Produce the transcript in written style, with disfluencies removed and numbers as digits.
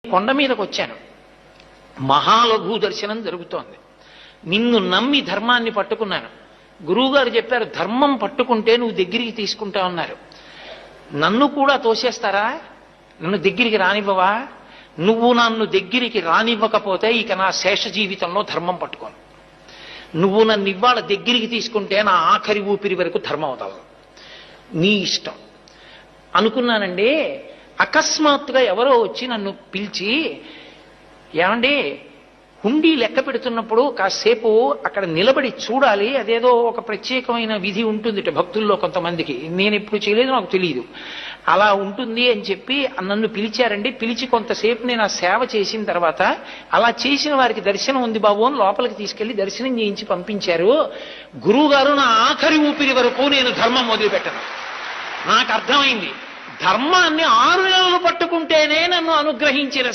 కొండ మీదకి వచ్చాను. మహాలఘు దర్శనం జరుగుతోంది. నిన్ను నమ్మి ధర్మాన్ని పట్టుకున్నాను. గురువుగారు చెప్పారు, ధర్మం పట్టుకుంటే నువ్వు దగ్గరికి తీసుకుంటా ఉన్నారు. నన్ను కూడా తోసేస్తారా? నన్ను దగ్గరికి రానివ్వవా? నువ్వు నన్ను దగ్గరికి రానివ్వకపోతే ఇక నా శేష జీవితంలో ధర్మం పట్టుకోను. నువ్వు నన్ను ఇవాళ దగ్గరికి తీసుకుంటే నా ఆఖరి ఊపిరి వరకు ధర్మం వదలను. నీ ఇష్టం అనుకున్నానండి. అకస్మాత్తుగా ఎవరో వచ్చి నన్ను పిలిచి, ఏమండి హుండీ లెక్క పెడుతున్నప్పుడు కాసేపు అక్కడ నిలబడి చూడాలి, అదేదో ఒక ప్రత్యేకమైన విధి ఉంటుంది భక్తుల్లో కొంతమందికి, నేను ఎప్పుడు చేయలేదు, నాకు తెలియదు, అలా ఉంటుంది అని చెప్పి నన్ను పిలిచారండి. పిలిచి కొంతసేపు నేను ఆ సేవ చేసిన తర్వాత, అలా చేసిన వారికి దర్శనం ఉంది బాబు అని లోపలికి తీసుకెళ్లి దర్శనం చేయించి పంపించారు. గురువు గారు నా ఆఖరి ఊపిరి వరకు నేను ధర్మం వదిలిపెట్టను. నాకు అర్థమైంది, ధర్మాన్ని 6 నెలలు పట్టుకుంటేనే నన్ను అనుగ్రహించిన